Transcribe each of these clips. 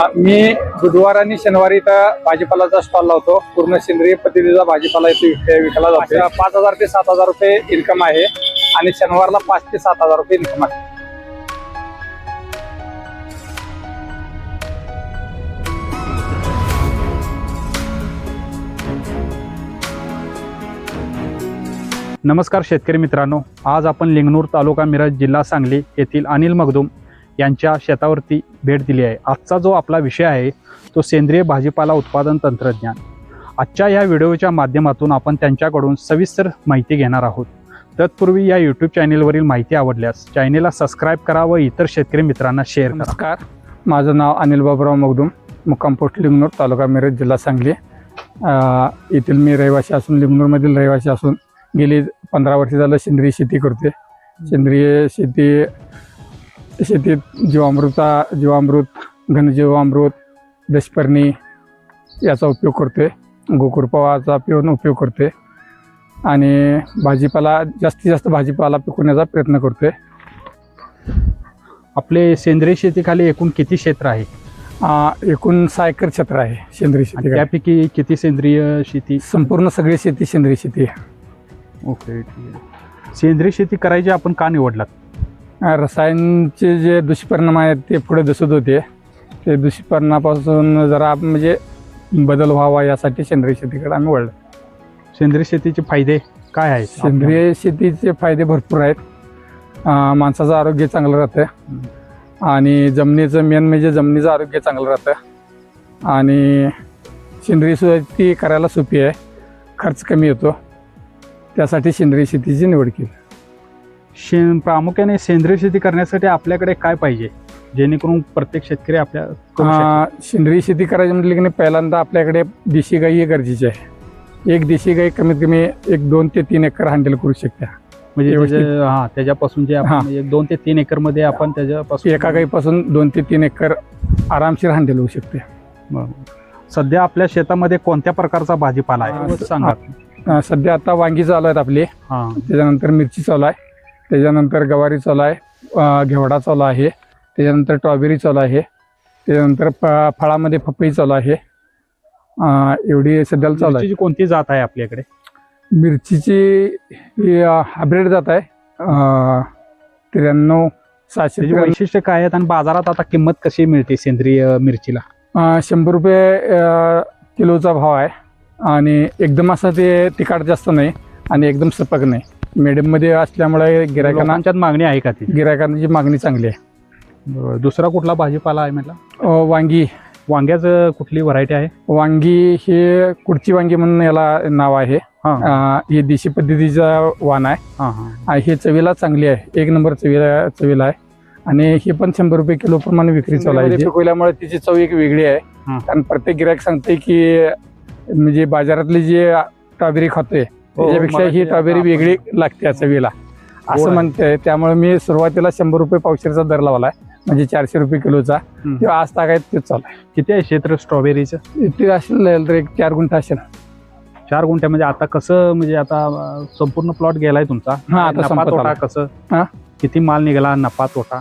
मी बुधवार आणि शनिवारी इथं भाजीपालाचा स्टॉल लावतो. पूर्ण सेंद्रिय पद्धतीचा भाजीपाला इथे विकला जातो. 5,000 ते 7,000 रुपये इन्कम आहे आणि शनिवारला 5 ते 7,000 रुपये इन्कम आहे. नमस्कार शेतकरी मित्रांनो, आज आपण लिंगणूर तालुका मिरज जिल्हा सांगली येथील अनिल मगदूम यांच्या शेतावरती भेट दिली आहे. आजचा जो आपला विषय आहे तो सेंद्रिय भाजीपाला उत्पादन तंत्रज्ञान. आजच्या या व्हिडिओच्या माध्यमातून आपण त्यांच्याकडून सविस्तर माहिती घेणार आहोत. तत्पूर्वी या यूट्यूब चॅनेलवरील माहिती आवडल्यास चॅनेलला सबस्क्राईब करा व इतर शेतकरी मित्रांना शेअर करा. नमस्कार, माझं नाव अनिल बाबूराव मगदूम, मुक्काम पोस्ट लिंगणूर, तालुका मिरज, जिल्हा सांगली. येथील मी रहिवासी असून, लिंगणूरमधील रहिवासी असून गेली 15 वर्ष झालं सेंद्रिय शेती करते. सेंद्रिय शेतीत जीवामृत, घनजीवामृत, दशपर्णी याचा उपयोग करते. गोकुरपवाचा उपयोग करते आणि भाजीपाला जास्तीत जास्त भाजीपाला पिकवण्याचा प्रयत्न करते. आपले सेंद्रिय शेतीखाली एकूण किती क्षेत्र आहे? एकूण 6 एकर क्षेत्र आहे सेंद्रिय शेती. त्यापैकी किती सेंद्रिय शेती? संपूर्ण सगळी शेती सेंद्रिय शेती आहे. ओके, ठीक आहे. सेंद्रिय शेती करायची आपण का निवडलात? रसायनचे जे दुष्परिणाम आहेत ते पुढे दिसत होते. ते दुष्परिणामापासून जरा म्हणजे बदल व्हावा यासाठी सेंद्रिय शेतीकडे आम्ही वळलो. सेंद्रिय शेतीचे फायदे काय आहेत? सेंद्रिय शेतीचे फायदे भरपूर आहेत. माणसाचं आरोग्य चांगलं राहतं आणि जमिनीचं मेन म्हणजे जमिनीचं आरोग्य चांगलं राहतं आणि सेंद्रिय शेती करायला सोपी आहे, खर्च कमी येतो. त्यासाठी सेंद्रिय शेतीची निवड केली. प्रामुख्याने सेंद्रिय शेती करण्यासाठी आपल्याकडे काय पाहिजे जेणेकरून प्रत्येक शेतकरी आपल्या सेंद्रिय शेती करायची म्हटलं की नाही, पहिल्यांदा आपल्याकडे देशी गाई हे गरजेची आहे. एक देशी गाई कमीत कमी 2 ते 3 एकर हँडल करू शकते. म्हणजे त्याच्यापासून जे आपण 2 ते 3 एकर मध्ये आपण त्याच्यापासून एका गाईपासून 2 ते 3 एकर आरामशीर हँडल होऊ शकते. सध्या आपल्या शेतामध्ये कोणत्या प्रकारचा भाजीपाला आहे सांगा? सध्या आता वांगी चालू आहेत आपली, त्याच्यानंतर मिरची चालू आहे, त्याच्यानंतर गवारी चालू आहे, घेवडा चालू आहे, त्याच्यानंतर स्ट्रॉबेरी चालू आहे, त्याच्यानंतर फळामध्ये पपई चालू आहे. एवढी सध्याला चालू आहे. कोणती जात आहे आपल्याकडे? मिरचीची हायब्रिड जात आहे 93-700. वैशिष्ट्य काय आहेत आणि बाजारात आता किंमत कशी मिळते सेंद्रिय मिरचीला? 100 रुपये किलोचा भाव आहे आणि एकदम असं ते तिखट जास्त नाही आणि एकदम सपक नाही, मिडियम मध्ये असल्यामुळे गिरायकांना मागणी आहे का? ती गिरायकांची मागणी चांगली आहे. दुसरा कुठला भाजीपाला आहे म्हटलं? वांगी. वांग्याचं कुठली व्हरायटी आहे? वांगी हे कुडची वांगी म्हणून याला नाव आहे. हे देशी पद्धतीचा वाण आहे. हे चवीला चांगली आहे, 1 नंबर चवीला आहे आणि हे पण 100 रुपये किलो प्रमाणे विक्री चालू आहे. पिकवल्यामुळे तिची चव एक वेगळी आहे. कारण प्रत्येक गिरायक सांगते की म्हणजे बाजारातली जी स्ट्रॉबेरी खातोय त्याच्यापेक्षा ही स्ट्रॉबेरी वेगळी लागते चवीला असं म्हणते. त्यामुळे मी सुरुवातीला 100 रुपये पावशेरचा दर लावलाय, म्हणजे 400 रुपये किलोचा. तेव्हा आज तागायत तेच चालू आहे. किती आहे क्षेत्र स्ट्रॉबेरीचं? ते असेल तर 4 गुंठ असेल. 4 गुंठ्यामध्ये आता कसं, म्हणजे आता संपूर्ण प्लॉट गेलाय तुमचा? आता तोटा कसं, किती माल निघाला, नफा तोटा?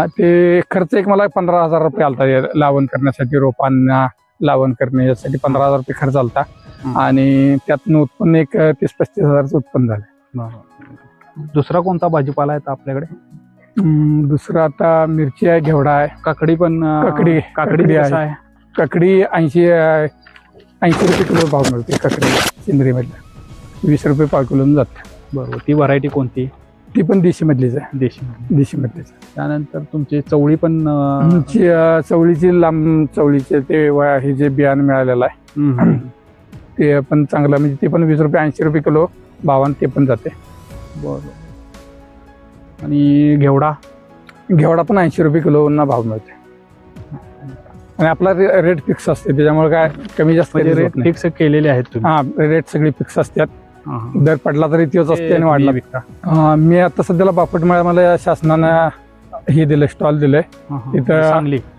ते खर्च एक मला 15,000 रुपये आलता लावण करण्यासाठी, रोपांना लावण करणे यासाठी 15,000 रुपये खर्च आलता आणि त्यातनं उत्पन्न एक 30-35 हजारचं उत्पन्न झालं. दुसरा कोणता भाजीपाला आहे आपल्याकडे? दुसरा आता मिरची आहे, घेवडा आहे, काकडी पण. काकडी आहे. काकडी 80 रुपये किलो भाव मिळते. काकडी सेंद्रिय मधल्या 20 रुपये पाव किलो जाते. बरोबर. ती व्हरायटी कोणती? ती पण देशी मधलीच आहे. देशी मधलीच. त्यानंतर तुमची चवळी पण. चवळीची लांब चवळीचे ते हे जे बियाणं मिळालेलं आहे ते पण चांगलं, म्हणजे ते पण 20 रुपये 80 रुपये किलो भावान ते पण जाते. बरोबर. आणि घेवडा पण 80 रुपये किलोना भाव मिळते आणि आपला रेट फिक्स असते, त्याच्यामुळे काय कमी जास्त रेट फिक्स केलेले आहेत? रेट सगळी फिक्स असतात. दर पडला तरी तोच असते आणि वाढला विकता. मी आता सध्याला बापट मला शासनानं हे दिलं, स्टॉल दिलंय तिथं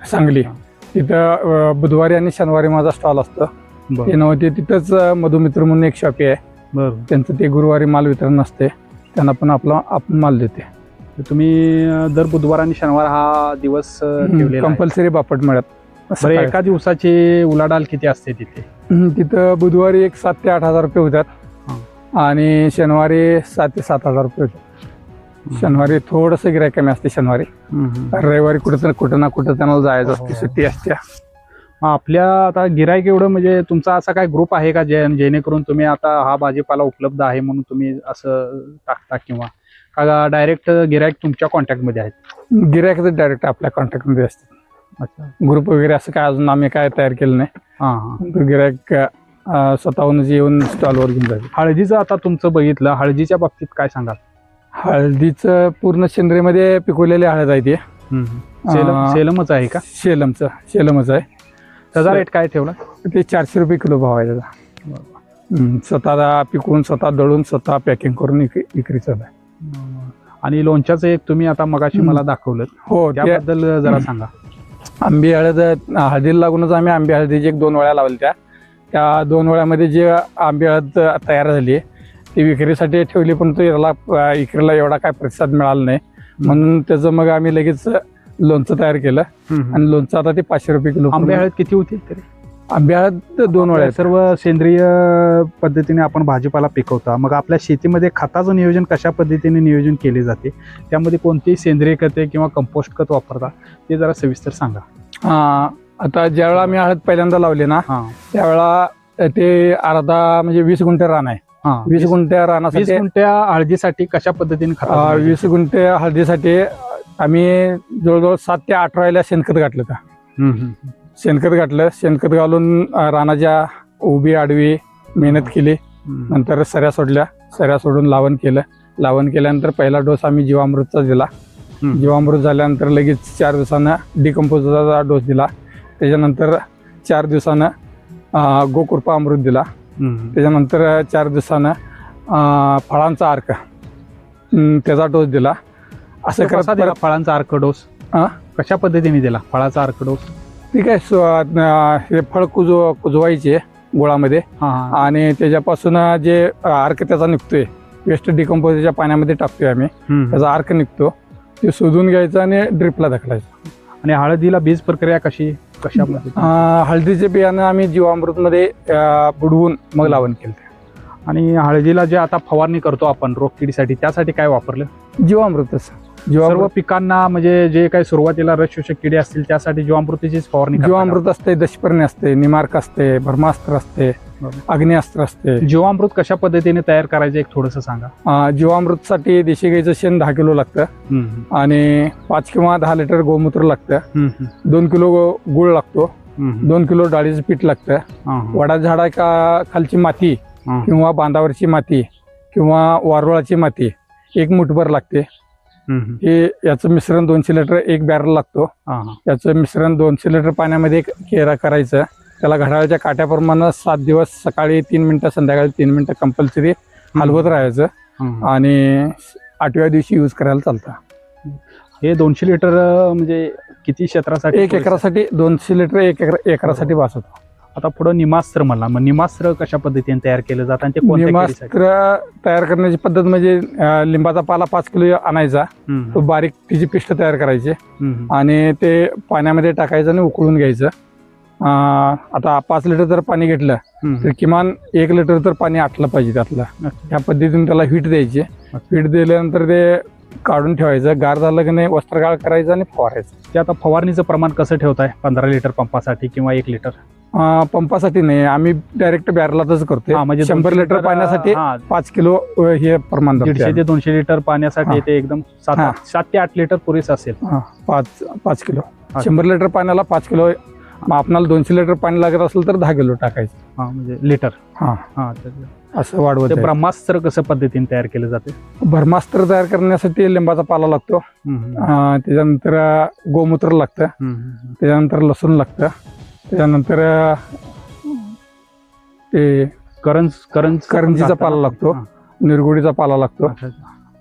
सांगली. तिथं बुधवारी आणि शनिवारी माझा स्टॉल असतो. ते नव्हते तिथंच मधुमित्र म्हणून एक शॉपी आहे, त्यांचं ते गुरुवारी माल वितरण असते, त्यांना पण आपण माल देते. तुम्ही दर बुधवार आणि शनिवार हा दिवस कंपल्सरी बापट मिळत असं बरं, काय. एका दिवसाची उलाढाल किती असते तिथे? तिथं बुधवारी एक 7 ते 8 हजार रुपये होतात आणि शनिवारी 7 ते 7 हजार रुपये होतात. शनिवारी थोडंसं गिराईक कमी असते शनिवारी. रविवारी कुठं ना कुठं त्यांना जायचं असते, सुट्टी असते. आपल्या आता गिराईक एवढं म्हणजे तुमचा असा काय ग्रुप आहे का जेणेकरून तुम्ही आता हा भाजीपाला उपलब्ध आहे म्हणून तुम्ही असं टाकता, किंवा का डायरेक्ट गिराईक तुमच्या कॉन्टॅक्टमध्ये आहेत? गिराईक डायरेक्ट आपल्या कॉन्टॅक्टमध्ये असते. अच्छा. ग्रुप वगैरे असं काय अजून आम्ही काय तयार केलं नाही. हां. गिराईक स्वतःहूनच येऊन स्टॉलवर घेऊन जाते. हळदीचं आता तुमचं बघितलं, हळदीच्या बाबतीत काय सांगाल? हळदीचं पूर्ण सेंद्रियमध्ये पिकवलेली हळद आहे ती. सेलमच आहे का? शेलमच आहे. त्याचा रेट काय ठेवला? ते 400 रुपये किलो भाव आहे त्याचा. स्वतः पिकवून, स्वतः दळून, स्वतः पॅकिंग करून विक्री चालू आहे. आणि लोणच्याचं एक तुम्ही आता मगाशी मला दाखवलं, हो, त्याबद्दल जरा सांगा. आंबी हळद हळदीला लागूनच आम्ही आंबी हळदीची 1-2 वळ्या लावल्या. त्या 2 वळ्यामध्ये जे आंबी हळद तयार झाली ती विक्रीसाठी ठेवली, पण तो याला विक्रीला एवढा काय प्रतिसाद मिळाला नाही. म्हणून त्याचं मग आम्ही लगेच लोणचं तयार केलं आणि लोणचं आता ते 500 रुपये किलो. आंबे हळद किती होती तरी? आंबे हळद 2 वळ्या. सर्व सेंद्रिय पद्धतीने आपण भाजीपाला पिकवता, मग आपल्या शेतीमध्ये खताचं नियोजन कशा पद्धतीने नियोजन केले जाते? त्यामध्ये कोणती सेंद्रिय खते किंवा कंपोस्ट खत वापरता ते जरा सविस्तर सांगा. आता ज्यावेळेला आम्ही हळद पहिल्यांदा लावली ना, त्यावेळेला ते अर्धा म्हणजे 20 गुंठे रान आहे. 20 गुंठ्या रानासाठी, 20 गुंठ्या हळदीसाठी कशा पद्धतीने खत? 20 गुंठे हळदीसाठी आम्ही जवळजवळ 7 ते 8 रायला शेणखत घातलं होतं. शेणखत घालून रानाच्या उभी आडवी मेहनत केली. नंतर सऱ्या सोडल्या, सऱ्या सोडून लावण केलं. लावण केल्यानंतर पहिला डोस आम्ही जीवामृतचा दिला. जीवामृत झाल्यानंतर लगेच 4 दिवसानं डिकम्पोजचा डोस दिला. त्याच्यानंतर 4 दिवसानं गोकृपा अमृत दिला. त्याच्यानंतर 4 दिवसानं फळांचा अर्क त्याचा डोस दिला. असं कसा दिला फळांचा अर्क डोस? कशा पद्धतीने दिला फळाचा अर्क डोस? ठीक आहे, हे फळ कुजवायचे गुळामध्ये आणि त्याच्यापासून जे अर्क त्याचा निघतोय, वेस्ट डिकम्पोजच्या पाण्यामध्ये टाकतोय आम्ही. त्याचा अर्क निघतो, ते शोधून घ्यायचं आणि ड्रिपला ढकलायचं. आणि हळदीला बीज प्रक्रिया कशामध्ये? हळदीचे बियाणं आम्ही जीवामृतमध्ये बुडवून मग लावण केलं. आणि हळदीला जे आता फवारणी करतो आपण रोगकिडीसाठी, त्यासाठी काय वापरलं? जीवामृतच. सर्व पिकांना म्हणजे जे काही सुरुवातीला रस शोषक किडे असतील त्यासाठी जीवामृतीचीच फवारणी? जीवामृत असते, दशपर्णी असते, निमार्क असते, ब्रह्मास्त्र असते, अग्निअस्त्र असते. जीवामृत कशा पद्धतीने तयार करायचं एक थोडंसं सांगा. जीवामृतसाठी देशी गाईचं शेण 10 किलो लागतं आणि 5 किंवा 10 लिटर गोमूत्र लागतं. 2 किलो गुळ लागतो. 2 किलो डाळीचं पीठ लागतं. वडा झाडा खालची माती किंवा बांधावरची माती किंवा वारुळाची माती 1 मुठभर लागते. हे याचं मिश्रण 200 लिटर 1 बॅरल लागतो. याचं मिश्रण 200 लिटर पाण्यामध्ये करायचं. त्याला घड्याळाच्या काट्याप्रमाणे 7 दिवस सकाळी 3 मिनिटं, संध्याकाळी 3 मिनिटं कंपल्सरी हलवत राहायचं आणि 8व्या दिवशी यूज करायला चालतं. हे 200 लिटर म्हणजे किती क्षेत्रासाठी? 1 एकरासाठी 200 लिटर 1 एकरासाठी वास होतो. आता पुढे निमास्त्र म्हणला, मग निमास्त्र कशा पद्धतीने तयार केलं जातं आणि ते निमास्त्र तयार करण्याची पद्धत म्हणजे लिंबाचा पाला 5 किलो आणायचा, तो बारीक तिची पिष्ट तयार करायची आणि ते पाण्यामध्ये टाकायचं आणि उकळून घ्यायचं. आता 5 लिटर जर पाणी घेतलं तर किमान 1 लिटर तर पाणी आटलं पाहिजे त्यातलं. ह्या पद्धतीने त्याला हीट द्यायची. हीट दिल्यानंतर ते काढून ठेवायचं. गार झालं की नाही वस्त्रगाळ करायचं आणि फवारायचं. ते आता फवारणीचं प्रमाण कसं ठेवताय? 15 लिटर पंपासाठी किंवा 1 लिटर? पंपासाठी नाही, आम्ही डायरेक्ट बॅरलातच करतोय. म्हणजे 100 लिटर पाण्यासाठी 5 किलो हे प्रमाण. 150 ते 200 लिटर पाण्यासाठी ते एकदम 7 ते 8 लिटर पुरेस असेल. 5 किलो 100 लिटर पाण्याला 5 किलो. मग आपल्याला 200 लिटर पाणी लागत असेल तर 10 किलो टाकायचं. म्हणजे लिटर. असं वाढवत. ब्रह्मास्त्र कसं पद्धतीने तयार केलं जाते? ब्रह्मास्त्र तयार करण्यासाठी लिंबाचा पाला लागतो. त्याच्यानंतर गोमूत्र लागतं. त्याच्यानंतर लसूण लागतं. त्याच्यानंतर ते करंजीचा पाला लागतो. निरगुडीचा पाला लागतो.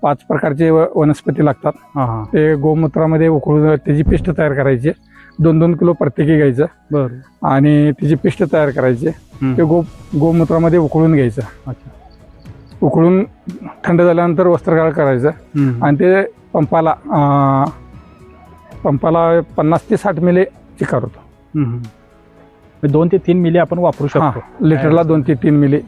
5 प्रकारचे वनस्पती लागतात. ते गोमूत्रामध्ये उकळून त्याची पिष्ट तयार करायची. 2-2 किलो प्रत्येकी घ्यायचं आणि त्याची पिष्ट तयार करायची. ते गोमूत्रामध्ये उकळून घ्यायचं. उकळून थंड झाल्यानंतर वस्त्रगाळ करायचं आणि ते पंपाला 50 ते 60 मिली चिकार होतो. 2 ते 3 मिली आपण वापरू शकतो लिटरला 2 ते 3 मिली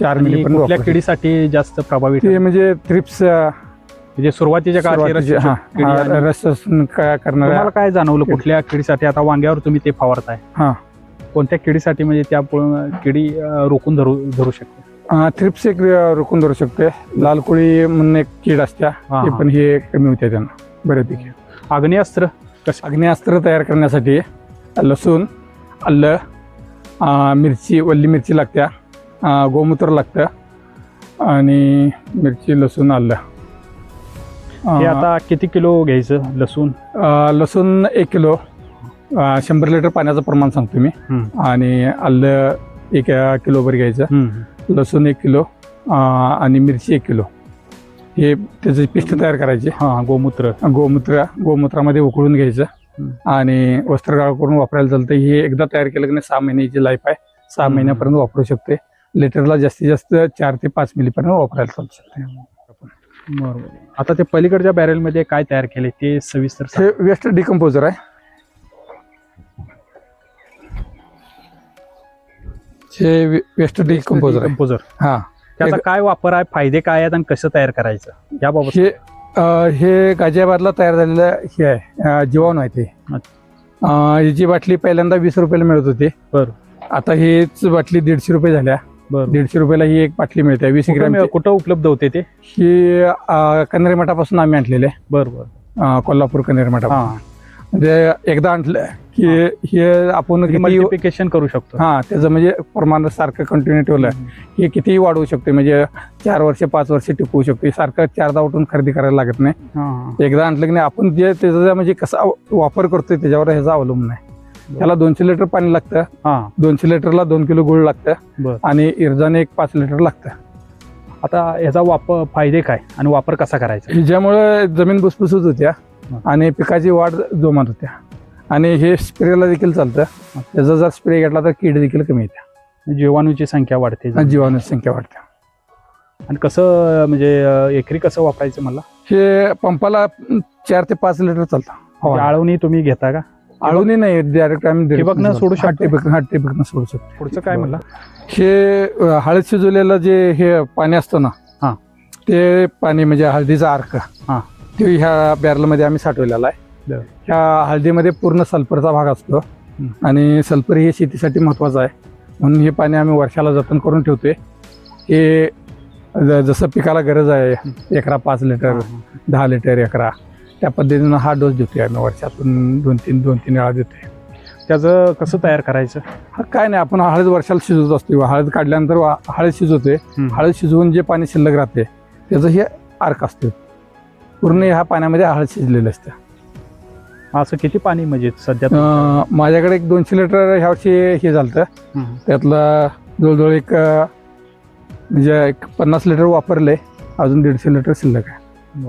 4 मिली पण कुठल्या वापरू किडीसाठी जास्त प्रभावी शकतो. ते म्हणजे थ्रिप्स म्हणजे सुरुवातीच्या काळात रस करणाऱ्या तुम्हाला काय जाणवलं कुठल्या किडीसाठी? आता वांग्यावर तुम्ही ते फवारताय, कोणत्या किडीसाठी म्हणजे त्या किडी रोखून धरू शकते? थ्रिप्स एक रोखून धरू शकते. लाल कोळी म्हणून एक कीड असत्या, ते पण हे कमी होते त्यांना बऱ्यापैकी. आग्नेयास्त्र आग्नेयास्त्र तयार करण्यासाठी लसूण, आलं, मिरची, वल्ली मिरची लागत्या, गोमूत्र लागतं आणि मिरची, लसूण, आलं. हे आता किती किलो घ्यायचं लसूण? लसूण 1 किलो, 100 लिटर पाण्याचं प्रमाण सांगतो मी. आणि आलं 1 किलोभर घ्यायचं, लसूण 1 किलो आणि मिरची 1 किलो. हे त्याचे पेस्ट तयार करायचे. गोमूत्रामध्ये उकळून घ्यायचं आणि वस्त्रगाळ करून वापरायला चालतं. हे एकदा तयार केलं की नाही 6 महिन्याची लाईफ आहे. 6 महिन्यापर्यंत वापरू शकते. लिटरला जास्तीत जास्त 4 ते 5 मिलीपर्यंत वापरायला चालू शकते. बरोबर. आता ते पलीकडच्या बॅरेलमध्ये काय तयार केले ते सविस्तर? हे वेस्ट डिकम्पोजर आहे. हे वेस्ट डिकम्पोजर आहे. त्याचा काय वापर आहे, फायदे काय आहेत आणि कसं तयार करायचं याबाबत? हे गाझियाबादला तयार झालेलं हे आहे, जीवाणू आहे ते. याची बाटली पहिल्यांदा 20 रुपयाला मिळत होती. आता हीच बाटली 150 रुपये झाल्या. 150 रुपयाला ही एक बाटली मिळते 20 ग्रॅम. कुठं उपलब्ध होते ते? ही कन्हेरी मठापासून आम्ही आणलेले. कोल्हापूर कन्हेरी मठापासून. म्हणजे एकदा आणलं की हे आपण मल्टिप्लिकेशन करू शकतो. त्याचं म्हणजे प्रमाण सारखं कंटिन्यू ठेवलं हे कितीही वाढवू शकते. म्हणजे 4 वर्ष 5 वर्ष टिकवू शकते. सारखं 4दा उठून खरेदी करायला लागत नाही. एकदा आणलं की नाही आपण जे त्याचा म्हणजे कसा वापर करतोय त्याच्यावर ह्याचा अवलंबून आहे. त्याला 200 लिटर पाणी लागतं. 200 लिटरला 2 किलो गुळ लागतं आणि इरजाने 5 लिटर लागतं. आता याचा वापर फायदे काय आणि वापर कसा करायचा? ह्याच्यामुळे जमीन भुसभुशीत होत्या आणि पिकाची वाढ जोमात होत्या आणि हे स्प्रेला देखील चालतं. त्याचा जर स्प्रे घेतला तर कीड देखील कमी येते. जीवाणूची संख्या वाढते. जीवाणूची संख्या वाढते. आणि कसं म्हणजे एकरी कसं वापरायचं मला? हे पंपाला 4 ते 5 लिटर चालतं. आळवणी तुम्ही घेता का? आळवणी नाही, डायरेक्ट आम्ही ठिबकनं सोडू शकतो. ठिबकनं सोडू शकतो. पुढचं काय म्हणलं? हे हळद शिजवलेलं जे हे पाणी असतं ना, ते पाणी म्हणजे हळदीचा अर्क ते ह्या बॅरलमध्ये आम्ही साठवलेला आहे. ह्या हळदीमध्ये पूर्ण सल्फरचा भाग असतो आणि सल्फर हे शेतीसाठी महत्वाचं आहे. म्हणून हे पाणी आम्ही वर्षाला जतन करून ठेवतोय. हे जसं पिकाला गरज आहे, एकरा 5 लिटर 10 लिटर एकरा, त्या पद्धतीनं हा डोस देतोय आम्ही. वर्षातून 2-3 वेळा देतोय. त्याचं कसं तयार करायचं? काय नाही, आपण हळद वर्षाला शिजवत असतो. हळद काढल्यानंतर हळद शिजवतोय. हळद शिजवून जे पाणी शिल्लक राहते त्याचं हे अर्क असतं. पूर्ण ह्या पाण्यामध्ये हळद शिजलेलं असतं. असं किती पाणी म्हणजे सध्या? माझ्याकडे एक 200 लिटर ह्या वर्षी हे झालं. त्यातलं जवळजवळ एक म्हणजे 50 लिटर वापरले. अजून 150 लिटर शिल्लक आहे.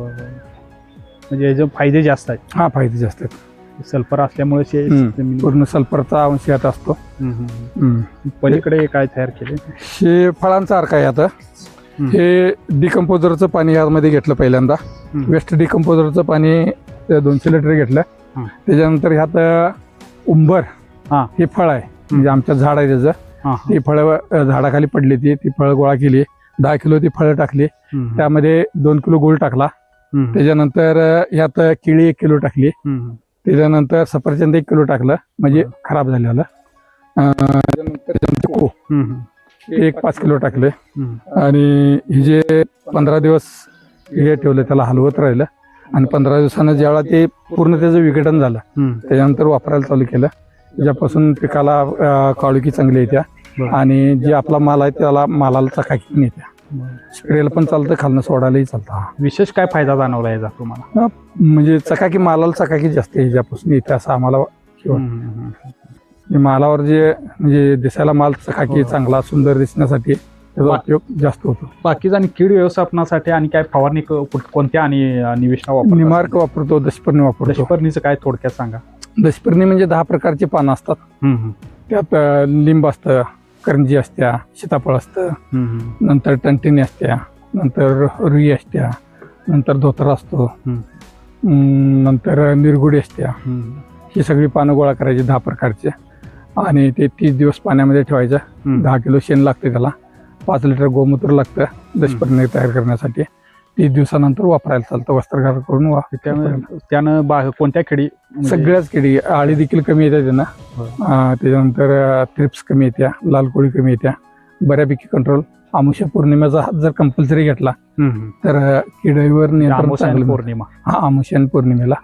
म्हणजे याचे फायदे जास्त आहेत. फायदे जास्त आहेत. सल्फर असल्यामुळे पूर्ण सल्फरचा अंश यात असतो. पलीकडे काय तयार केले? हे फळांचा अर्क आहे. आता हे डिकम्पोजरचं पाणी यामध्ये घेतलं पहिल्यांदा. वेस्ट डिकम्पोजरचं पाणी 200 लिटर घेतलं. त्याच्यानंतर ह्यात उंबर हे फळ आहे, म्हणजे आमच्या झाड आहे त्याचं. ती फळं झाडाखाली पडली. ती फळं गोळा केली. 10 किलो ती फळं टाकली. त्यामध्ये 2 किलो गुळ टाकला. त्याच्यानंतर ह्यात केळी 1 किलो टाकली. त्याच्यानंतर सफरचंद 1 किलो टाकलं, म्हणजे खराब झालेलं. त्याच्यानंतर 5 किलो टाकले आणि हे जे 15 दिवस हे ठेवलं त्याला हलवत राहिलं आणि 15 दिवसानं ज्यावेळा ते पूर्ण त्याचं विघटन झालं त्याच्यानंतर वापरायला चालू केलं. त्याच्यापासून पिकाला काळुकी चांगली येत्या आणि जे आपला माल आहे त्याला मालाला चकाकी पण येत्या. स्प्रेला पण चालतं, खालनं सोडायलाही चालतं. विशेष काय फायदा जाणवला याचा तुम्हाला? म्हणजे चकाकी, मालाला चकाकी जास्त ह्याच्यापासून येते असं आम्हाला. मालावर जे म्हणजे दिसायला माल चकाकी चांगला सुंदर दिसण्यासाठी त्याचा उपयोग जास्त होतो. बाकीचा आणि कीड व्यवस्थापनासाठी आणि काय फवारणी कोणत्या आणि निविष्ठा वापरतो? निमार्क वापरतो, दशपर्णी वापरतो. दशपर्णीचं काय थोडक्यात सांगा? दशपर्णी म्हणजे 10 प्रकारची पानं असतात. त्यात लिंब असतं, करंजी असत्या, सीताफळ असतं, नंतर टंटिनी असत्या, नंतर रुई असत्या, नंतर धोतर असतो, नंतर निरगुडी असत्या. ही सगळी पानं गोळा करायची 10 प्रकारचे आणि ते 30 दिवस पाण्यामध्ये ठेवायचं. 10 किलो शेण लागते त्याला, 5 लिटर गोमूत्र लागतं दशपर्णी तयार करण्यासाठी. 30 दिवसानंतर वापरायला चालतं. वस्त्रगार करून त्यानं कोणत्या किडी म्हणजे सगळ्याच किडी, आळी देखील कमी येते त्यांना. त्याच्यानंतर थ्रिप्स कमी येत्या, लाल कोळी कमी येत्या, बऱ्यापैकी कंट्रोल. आमुष्य पौर्णिमेचा हात जर कंपल्सरी घेतला तर किडीवर नियंत्रण चांगलं. पौर्णिमा आमुष्य आणि पौर्णिमेला.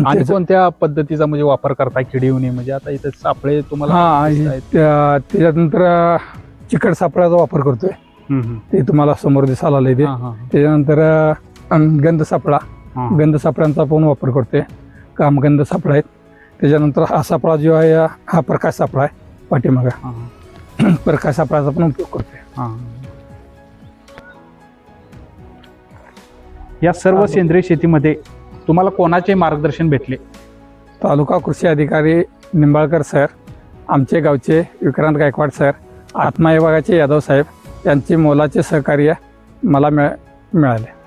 आणि कोणत्या पद्धतीचा म्हणजे वापर करताय किडी येऊ नये म्हणजे? आता इथे सापळे तुम्हाला त्याच्यानंतर चिकट सापळाचा वापर करतोय, ते तुम्हाला समोर दिसायला आलंय ते. त्याच्यानंतर गंध सापळा, गंध सापळ्यांचा पण वापर करतोय. कामगंध सापळा आहेत. त्याच्यानंतर हा सापळा जो आहे हा प्रकाश सापळा आहे पाठीमागा. प्रकाश सापळाचा पण उपयोग करतोय. या सर्व सेंद्रिय शेतीमध्ये तुम्हाला कोणाचे मार्गदर्शन भेटले? तालुका कृषी अधिकारी निंबाळकर सर, आमचे गावचे विक्रांत गायकवाड सर, आत्मा विभागाचे यादव साहेब यांचे मोलाचे सहकार्य मला मिळाले.